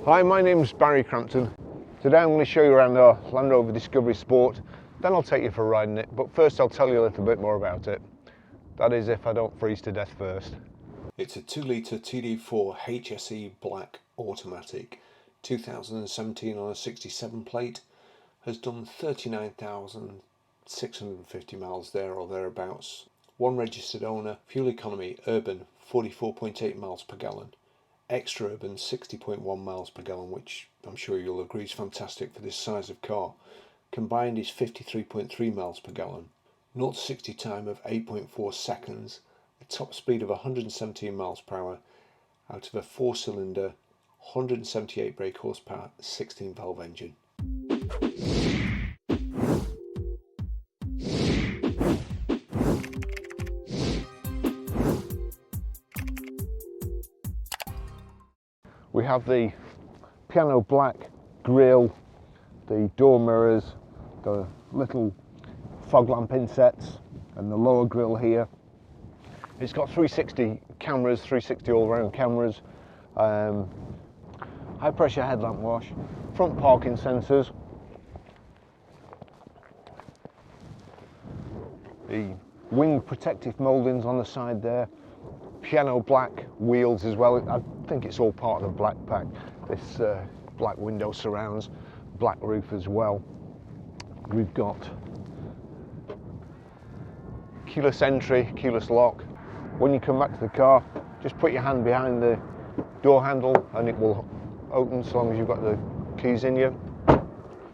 Hi, my name's Barry Crampton. Today I'm going to show you around our Land Rover Discovery Sport, then I'll take you for a ride in it, but first I'll tell you a little bit more about it. That is if I don't freeze to death first. It's a 2-litre TD4 HSE black automatic, 2017 on a 67 plate, has done 39,650 miles there or thereabouts. One registered owner, fuel economy urban 44.8 miles per gallon, extra urban 60.1 miles per gallon, which I'm sure you'll agree is fantastic for this size of car. Combined is 53.3 miles per gallon. 0 to 60 time of 8.4 seconds, a top speed of 117 miles per hour out of a 4-cylinder, 178 brake horsepower, 16 valve engine. We have the piano black grille, the door mirrors, the little fog lamp insets and the lower grille here. It's got 360 cameras, 360 all-round cameras, high pressure headlamp wash, front parking sensors, the wing protective mouldings on the side there, piano black wheels as well. I think it's all part of the black pack. This black window surrounds, black roof as well. We've got keyless entry, keyless lock. When you come back to the car, just put your hand behind the door handle and it will open so long as you've got the keys in you.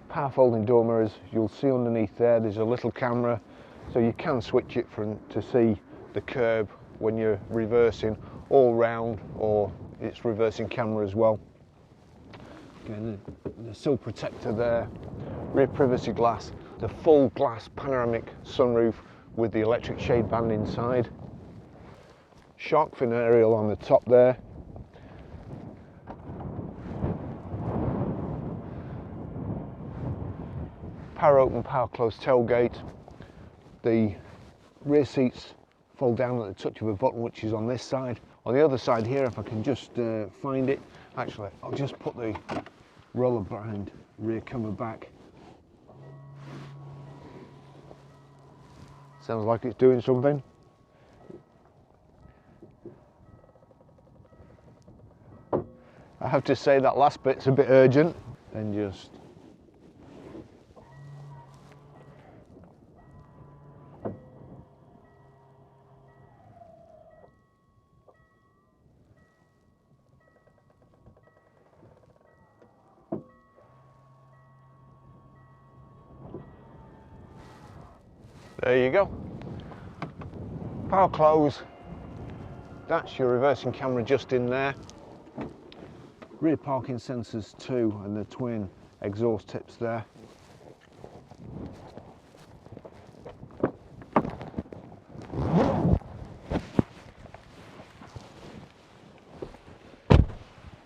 Power folding door mirrors, you'll see underneath there's a little camera, so you can switch it to see the curb when you're reversing all round, or it's reversing camera as well. Again, the sill protector there, rear privacy glass, the full glass panoramic sunroof with the electric shade band inside, shark fin aerial on the top there, power open, power close tailgate. The rear seats fold down at the touch of a button, which is on this side. On the other side here, if I can just find it, actually I'll just put the roller blind rear cover back. Sounds like it's doing something. I have to say that last bit's a bit urgent. And just there you go. Power close. That's your reversing camera just in there. Rear parking sensors too, and the twin exhaust tips there.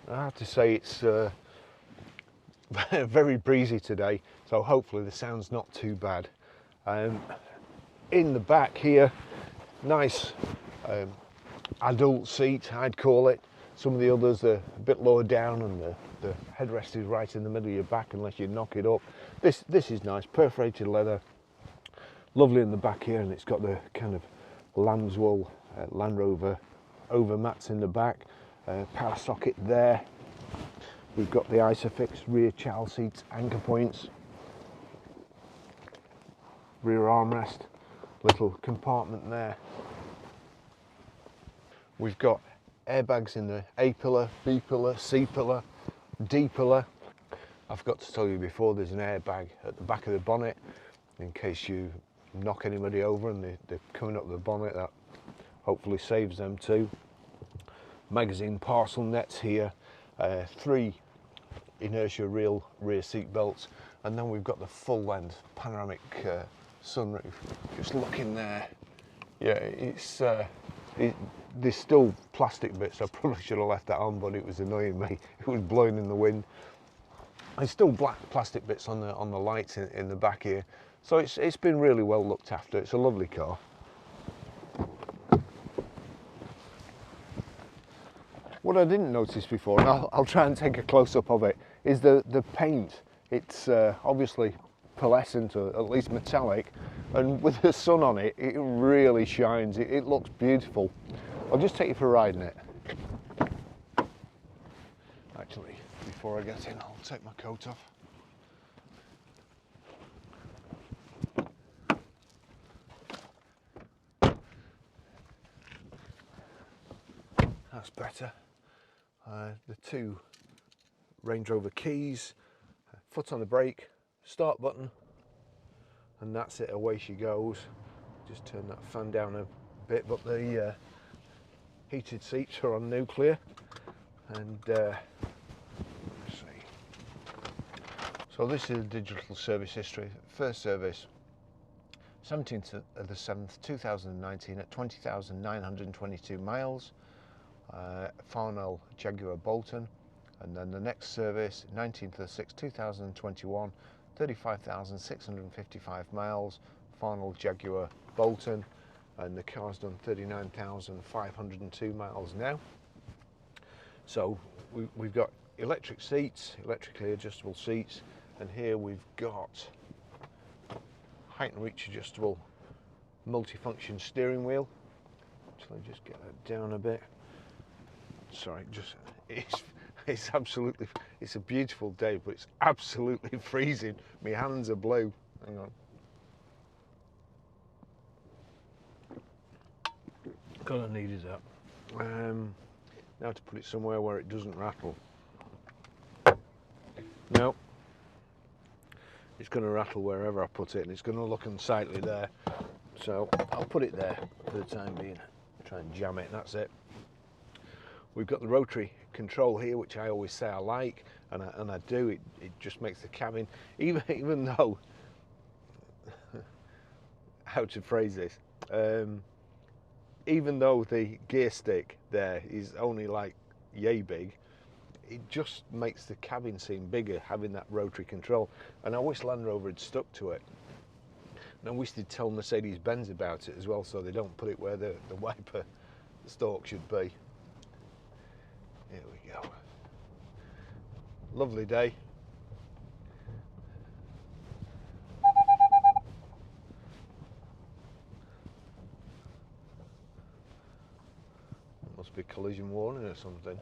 I have to say it's very breezy today, so hopefully the sound's not too bad. In the back here, nice adult seat, I'd call it. Some of the others are a bit lower down, and the headrest is right in the middle of your back unless you knock it up. This is nice, perforated leather, lovely in the back here, and it's got the kind of lamb's wool Land Rover over mats in the back. Power socket there. We've got the Isofix rear child seats, anchor points, rear armrest, little compartment there. We've got airbags in the A pillar, B pillar, C pillar, D pillar. I forgot to tell you before, there's an airbag at the back of the bonnet in case you knock anybody over and they're coming up the bonnet. That hopefully saves them too. Magazine parcel nets here, 3 inertia rear seat belts, and then we've got the full length panoramic sunroof. Just look in there. Yeah, it's there's still plastic bits. I probably should have left that on, but it was annoying me. It was blowing in the wind. There's still black plastic bits on the lights in the back here, so it's been really well looked after. It's a lovely car. What I didn't notice before, and I'll try and take a close-up of it, is the paint. It's obviously pearlescent, or at least metallic, and with the sun on it, it really shines. It looks beautiful. I'll just take you for a ride in it. Actually, before I get in, I'll take my coat off. That's better. The two Range Rover keys, foot on the brake, start button, and that's it, away she goes. Just turn that fan down a bit, but the heated seats are on nuclear, and let's see. So this is the digital service history. First service, 17th of the 7th, 2019 at 20,922 miles. Farnell Jaguar Bolton, and then the next service 19th of the 6th 2021, 35,655 miles, Farnell Jaguar Bolton, and the car's done 39,502 miles now. So we've got electric seats, electrically adjustable seats, and here we've got height and reach adjustable multifunction steering wheel. So let me just get that down a bit. Sorry, it's absolutely, it's a beautiful day, but it's absolutely freezing. My hands are blue. Hang on. God, I needed that. Now to put it somewhere where it doesn't rattle. No, it's going to rattle wherever I put it, and it's going to look unsightly there. So I'll put it there for the time being. Try and jam it, and that's it. We've got the rotary control here, which I always say I like, and I do. It just makes the cabin, even though, how to phrase this, even though the gear stick there is only like yay big, it just makes the cabin seem bigger having that rotary control. And I wish Land Rover had stuck to it. And I wish they'd tell Mercedes-Benz about it as well, so they don't put it where the wiper stalk should be. Here we go. Lovely day. Must be collision warning or something.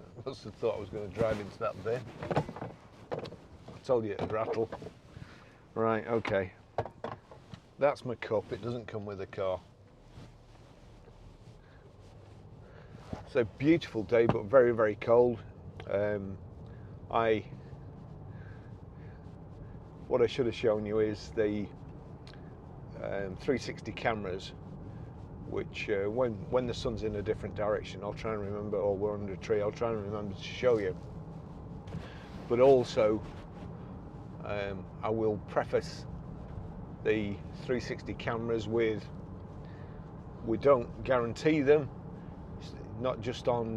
I must have thought I was going to drive into that bin. I told you it'd rattle. Right, okay. That's my cup. It doesn't come with the car. It's a beautiful day, but very, very cold. What I should have shown you is the 360 cameras, which when the sun's in a different direction, I'll try and remember, or we're under a tree, I'll try and remember to show you. But also, I will preface the 360 cameras with, we don't guarantee them. It's not just on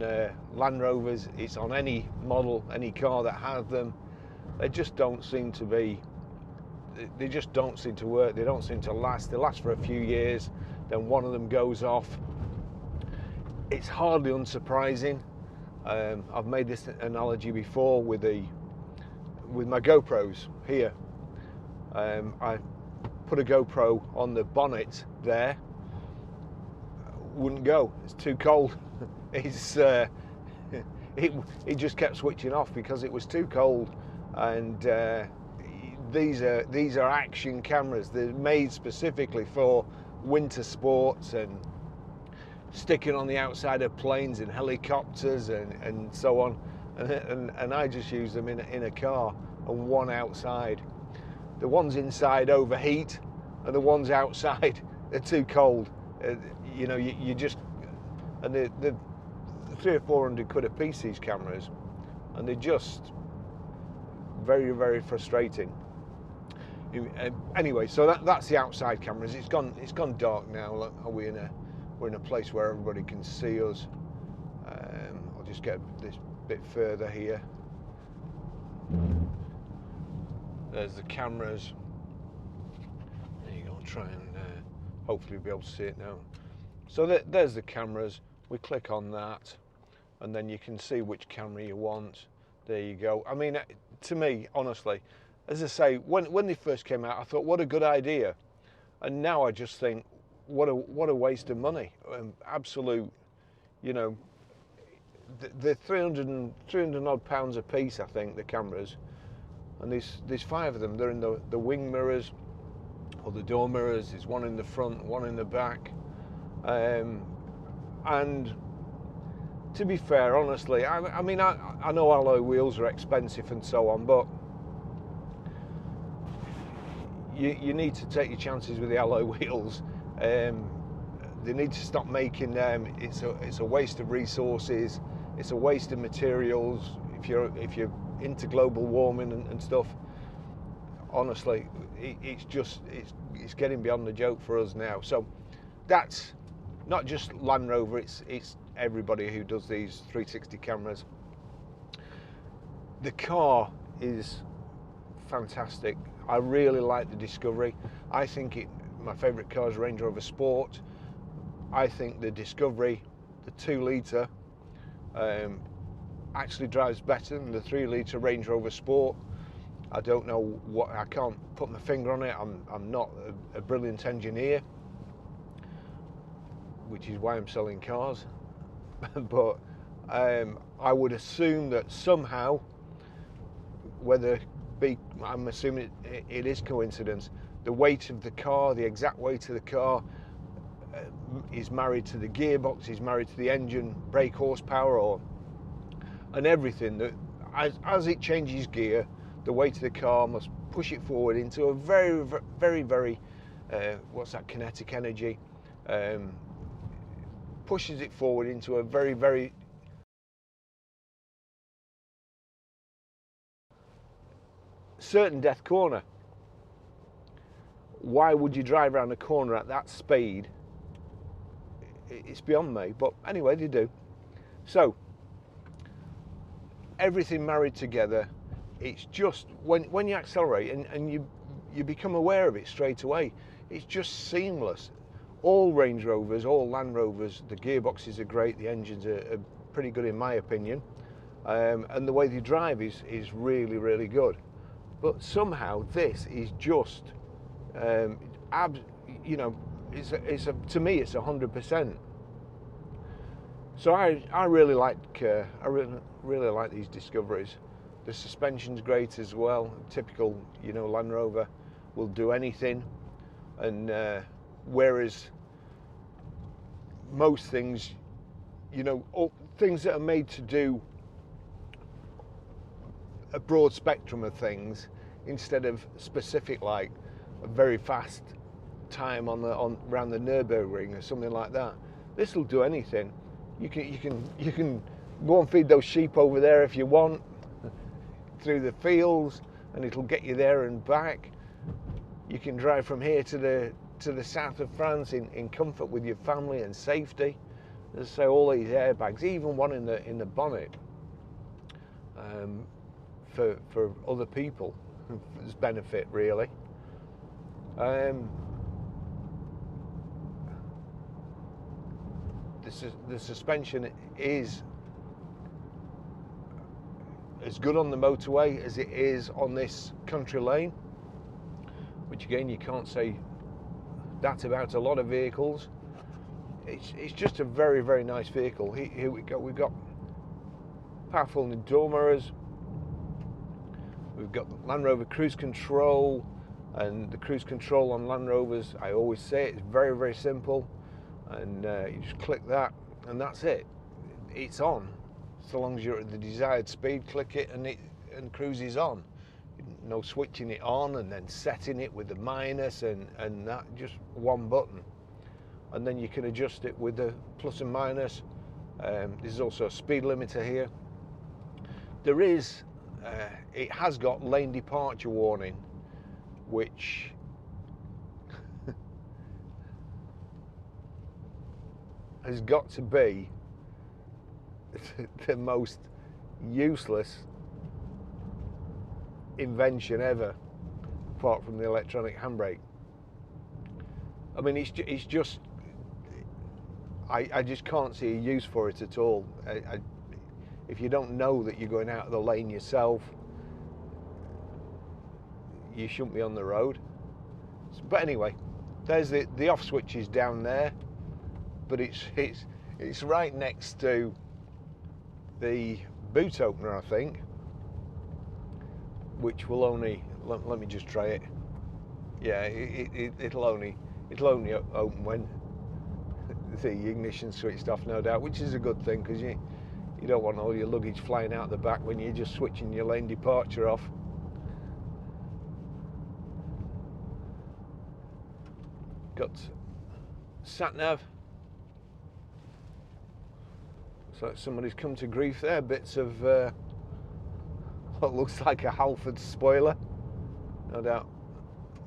Land Rovers, it's on any model, any car that has them. They just don't seem to be, they just don't seem to work, they don't seem to last. They last for a few years, then one of them goes off. It's hardly unsurprising. I've made this analogy before with my GoPros here. I put a GoPro on the bonnet there, wouldn't go, it's too cold. It just kept switching off because it was too cold. And these are action cameras. They're made specifically for winter sports and sticking on the outside of planes and helicopters and so on. And I just use them in a car, and one outside. The ones inside overheat, and the ones outside are too cold. You know, you just, and they're 300 or 400 quid a piece, these cameras, and they're just very, very frustrating. Anyway, so that's the outside cameras. It's gone dark now. Look, we're in a place where everybody can see us. I'll just get this bit further here. There's the cameras. There you go. I'll try and hopefully be able to see it now. So there's the cameras. We click on that, and then you can see which camera you want. There you go. I mean, to me, honestly, as I say, when they first came out, I thought, what a good idea. And now I just think, what a waste of money. Absolute, you know, they're 300 odd pounds a piece, I think, the cameras. And there's 5 of them. They're in the wing mirrors, or the door mirrors. There's one in the front, one in the back. And to be fair, honestly, I mean, I know alloy wheels are expensive and so on, but you need to take your chances with the alloy wheels. They need to stop making them. It's a waste of resources. It's a waste of materials. If you're into global warming and stuff, honestly, it's getting beyond the joke for us now. So that's not just Land Rover. It's everybody who does these 360 cameras. The car is fantastic. I really like the Discovery. I think my favourite car is Range Rover Sport. I think the Discovery, the 2 litre, actually drives better than the 3 litre Range Rover Sport. I don't know what, I can't put my finger on it. I'm not a brilliant engineer, which is why I'm selling cars. But I would assume that somehow, I'm assuming it is coincidence, the weight of the car, the exact weight of the car, is married to the gearbox, is married to the engine, brake horsepower, and everything. That as it changes gear, the weight of the car must push it forward into a very, very, very what's that, kinetic energy, pushes it forward into a very, very certain death corner. Why would you drive around a corner at that speed? It's beyond me, but anyway, they do. So everything married together. It's just when you accelerate and you become aware of it straight away. It's just seamless. All Range Rovers, all Land Rovers, the gearboxes are great, the engines are pretty good in my opinion, and the way they drive is really, really good. But somehow this is just, you know, to me it's 100%. So I really like really like these Discoveries. The suspension's great as well. Typical, you know, Land Rover will do anything, and whereas most things, you know, things that are made to do a broad spectrum of things instead of specific, like a very fast time around the Nürburgring or something like that. This will do anything. You can go and feed those sheep over there if you want, through the fields, and it'll get you there and back. You can drive from here to the south of France in comfort with your family and safety. As I say, all these airbags, even one in the bonnet, for other people, as benefit really. The suspension is as good on the motorway as it is on this country lane, which again you can't say that about a lot of vehicles. It's just a very, very nice vehicle. Here we go. We've got powerful door mirrors. We've got Land Rover cruise control, and the cruise control on Land Rovers, I always say it's very, very simple, and you just click that and that's it. It's on. So long as you're at the desired speed, click it and cruise is on. No switching it on and then setting it with the minus and that, just one button. And then you can adjust it with the plus and minus. There's also a speed limiter here. There is, it has got lane departure warning, which has got to be the most useless invention ever, apart from the electronic handbrake. I mean, it's just, I just can't see a use for it at all. if you don't know that you're going out of the lane yourself, you shouldn't be on the road. But anyway, there's the off switch is down there, but it's right next to the boot opener, I think, which will only, let me just try it. Yeah, it'll only open when the ignition switched off, no doubt, which is a good thing, because you don't want all your luggage flying out the back when you're just switching your lane departure off. Got sat nav. Looks like somebody's come to grief there. Bits of what looks like a Halford spoiler. No doubt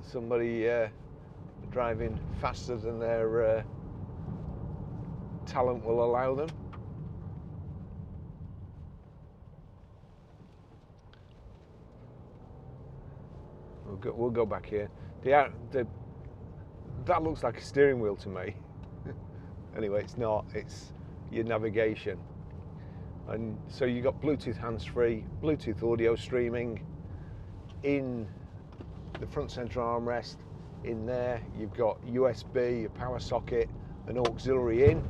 somebody driving faster than their talent will allow them. We'll go back here. That looks like a steering wheel to me. Anyway, it's not. It's your navigation. And so you got Bluetooth hands-free, Bluetooth audio streaming in the front center armrest. In there, you've got USB, a power socket, an auxiliary in.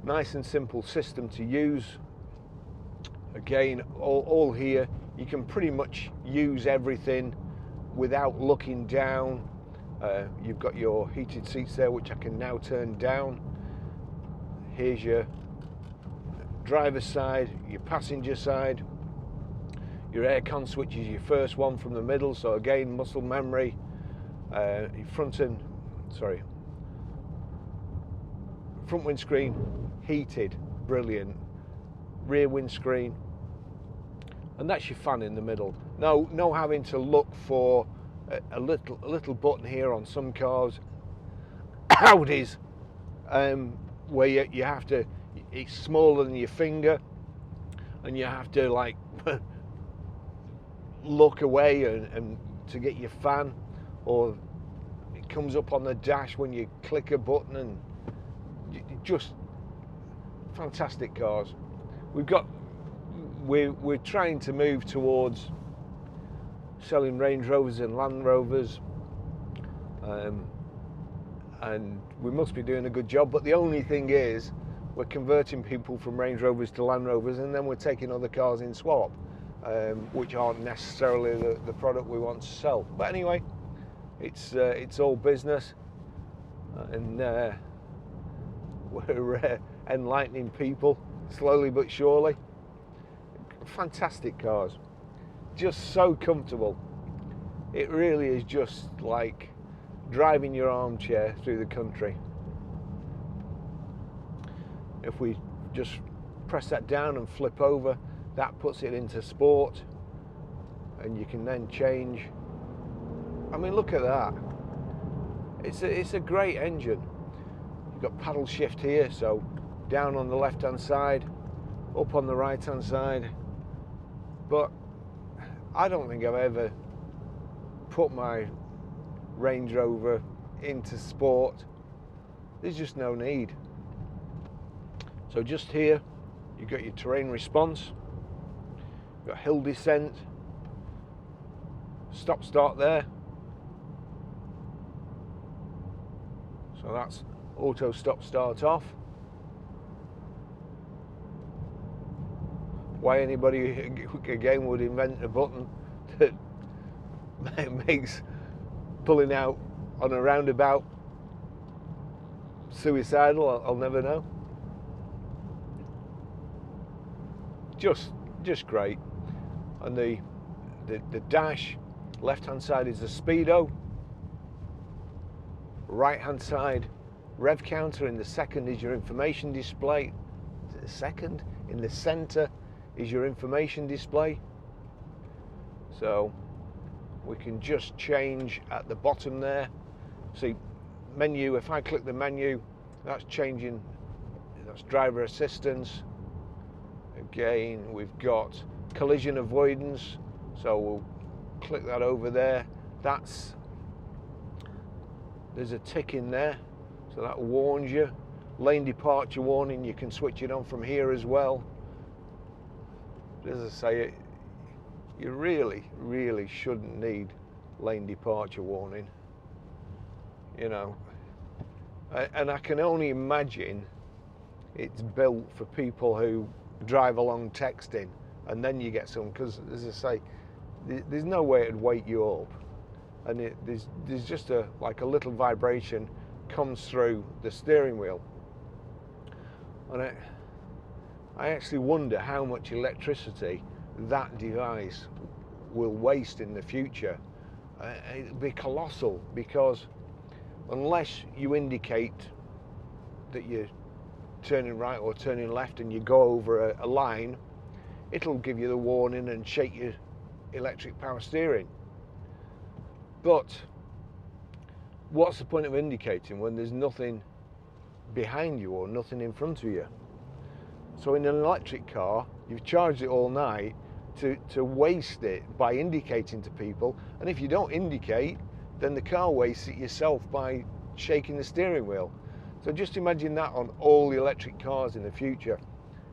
Nice and simple system to use. Again, all here, you can pretty much use everything without looking down. You've got your heated seats there, which I can now turn down. Here's your driver's side, your passenger side. Your aircon switch is your first one from the middle, so again, muscle memory. Front windscreen heated, brilliant. Rear windscreen, and that's your fan in the middle. No having to look for a little button here on some cars, Audis, where you have to. It's smaller than your finger, and you have to like look away and to get your fan, or it comes up on the dash when you click a button, and just fantastic cars. We're trying to move towards selling Range Rovers and Land Rovers, and we must be doing a good job, but the only thing is we're converting people from Range Rovers to Land Rovers, and then we're taking other cars in swap, which aren't necessarily the product we want to sell. But anyway, it's all business, and we're enlightening people slowly but surely. Fantastic cars, just so comfortable. It really is just like driving your armchair through the country. If we just press that down and flip over, that puts it into sport, and you can then change. I mean, look at that. It's a great engine. You've got paddle shift here, so down on the left hand side, up on the right hand side. But I don't think I've ever put my Range Rover into sport. There's just no need. So just here, you've got your terrain response, you've got hill descent, stop start there. So that's auto stop start off. Why anybody again would invent a button that makes pulling out on a roundabout suicidal, I'll never know. Just great. And the dash, left hand side is the speedo, right hand side rev counter, in the second is your information display. Is it the second? In the center is your information display. So we can just change at the bottom there. See, menu, if I click the menu, that's changing, that's driver assistance. Again, we've got collision avoidance, so we'll click that over there. That's there's a tick in there, so that warns you. Lane departure warning, you can switch it on from here as well. But as I say, you really shouldn't need lane departure warning, you know. And I can only imagine it's built for people who drive along texting, and then you get some, because as I say, there's no way it'd wake you up, and there's just like a little vibration comes through the steering wheel, and I actually wonder how much electricity that device will waste in the future. It'll be colossal, because unless you indicate that you're turning right or turning left and you go over a line, it'll give you the warning and shake your electric power steering. But what's the point of indicating when there's nothing behind you or nothing in front of you? So in an electric car, you've charged it all night to waste it by indicating to people, and if you don't indicate, then the car wastes it yourself by shaking the steering wheel. So just imagine that on all the electric cars in the future.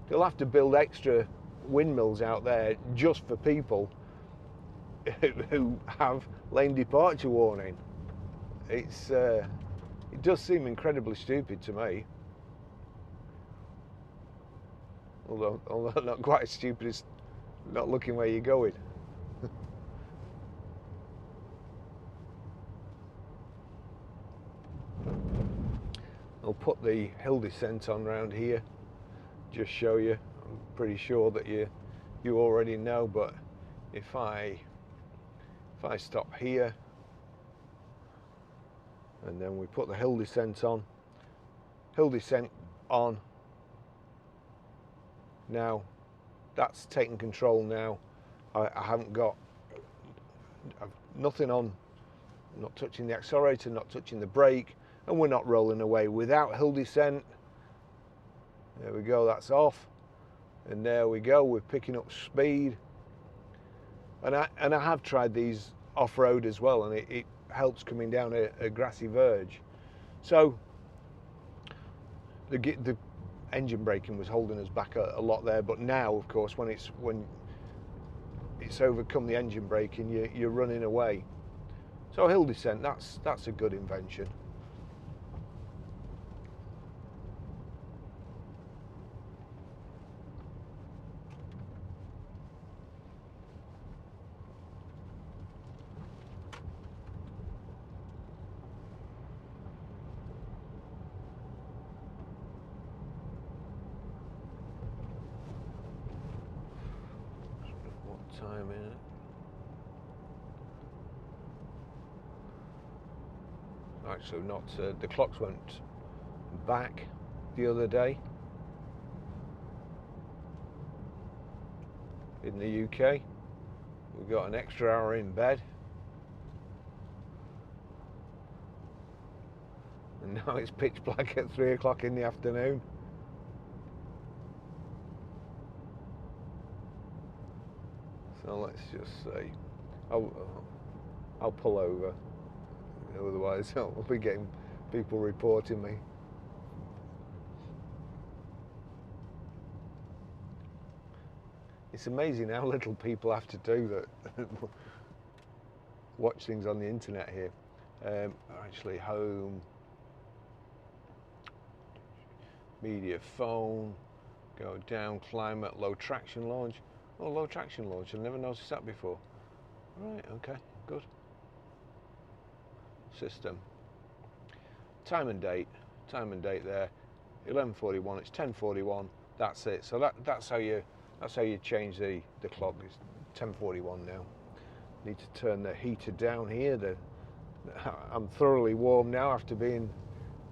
They'll have to build extra windmills out there just for people who have lane departure warning. It does seem incredibly stupid to me. Although not quite as stupid as not looking where you're going. I'll put the hill descent on round here, just show you. I'm pretty sure that you already know, but if I stop here and then we put the hill descent on, now that's taking control now. I haven't got nothing on, I'm not touching the accelerator, not touching the brake, and we're not rolling away without hill descent. There we go, that's off, and there we go, we're picking up speed. And I have tried these off-road as well, and it helps coming down a grassy verge. So the engine braking was holding us back a lot there, but now, of course, when it's overcome the engine braking, you're running away. So hill descent, that's a good invention. Time in it. Actually, not the clocks went back the other day in the UK. We got an extra hour in bed, and now it's pitch black at 3 o'clock in the afternoon. So let's just say, I'll pull over, otherwise I'll be getting people reporting me. It's amazing how little people have to do that. Watch things on the internet here. Actually, home, media, phone, go down, climate, low traction launch. Oh, low traction launch, I've never noticed that before. Right, okay, good. System. Time and date there. 11:41, it's 10:41, that's it. So that's how you change the clock. It's 10:41 now. Need to turn the heater down here. I'm thoroughly warm now after being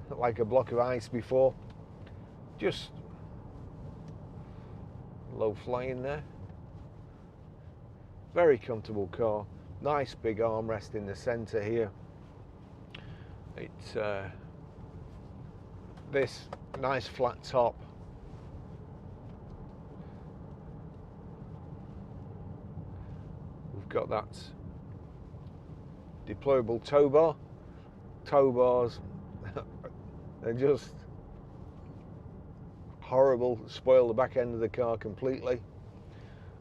like a block of ice before. Just low flying there. Very comfortable car. Nice big armrest in the centre here. It's this nice flat top. We've got that deployable tow bar. tow bars. They're just horrible, spoil the back end of the car completely.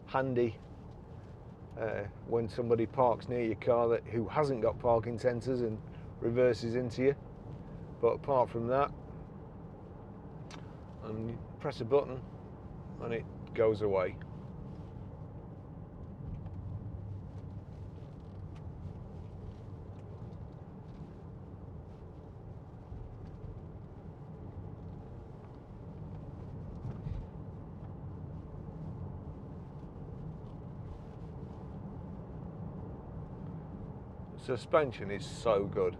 Handy when somebody parks near your car who hasn't got parking sensors and reverses into you. But apart from that, and you press a button and it goes away. Suspension is so good.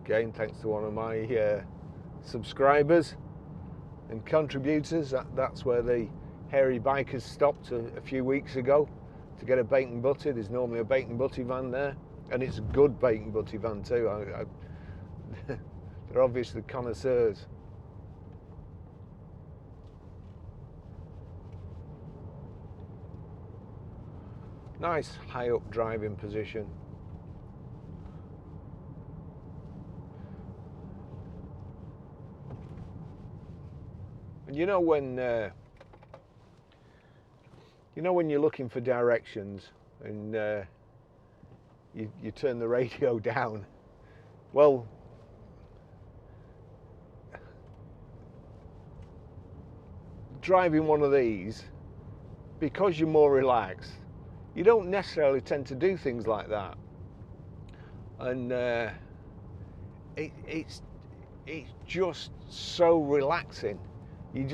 Again, thanks to one of my subscribers and contributors. That's where the hairy bikers stopped a few weeks ago to get a bait and butty. There's normally a bait and butty van there, and it's a good bait and butty van too. They're obviously connoisseurs. Nice high up driving position. And you know when you're looking for directions and you turn the radio down. Well, driving one of these, because you're more relaxed, you don't necessarily tend to do things like that, and it's just so relaxing. You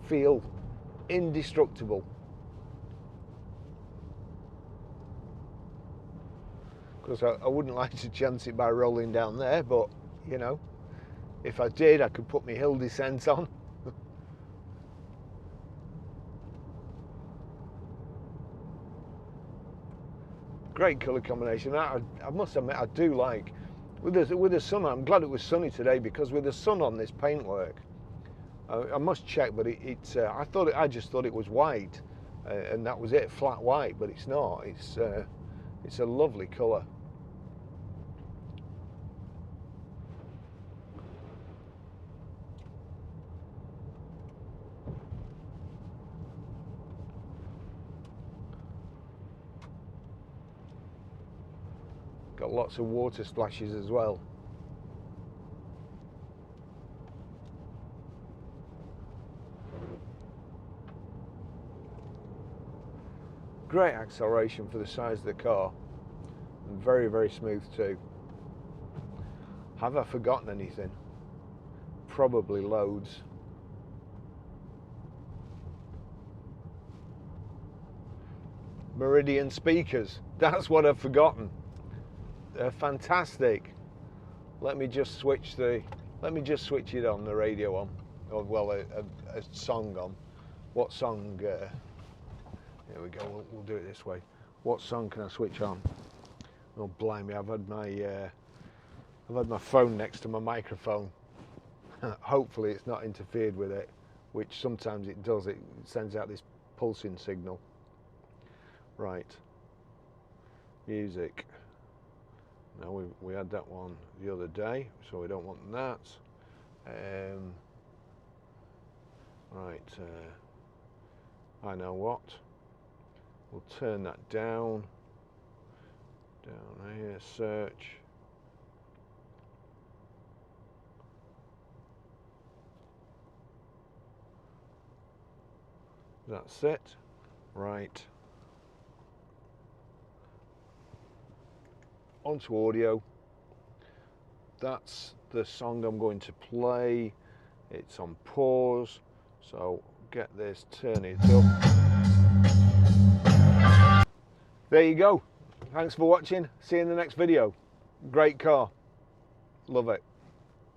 feel indestructible. Because I wouldn't like to chance it by rolling down there, but you know, if I did, I could put my hill descent on. Great colour combination. I must admit, I do like with the sun. I'm glad it was sunny today, because with the sun on this paintwork, I must check, but I just thought it was white, and that was it, flat white. But it's not. It's a lovely colour. Got lots of water splashes as well. Great acceleration for the size of the car, and very, very smooth too. Have I forgotten anything? Probably loads. Meridian speakers, that's what I've forgotten. They're fantastic. Let me just switch it on, the radio on, or well, a song on. What song? Here we go. We'll do it this way. What song can I switch on? Oh blimey! I've had my phone next to my microphone. Hopefully, it's not interfered with it, which sometimes it does. It sends out this pulsing signal. Right. Music. No, we had that one the other day, so we don't want that. Right, I know what. We'll turn that down. Down here, search. That's it. Right. Onto audio. That's the song I'm going to play. It's on pause, so get this, turn it up. There you go. Thanks for watching. See you in the next video. Great car. Love it.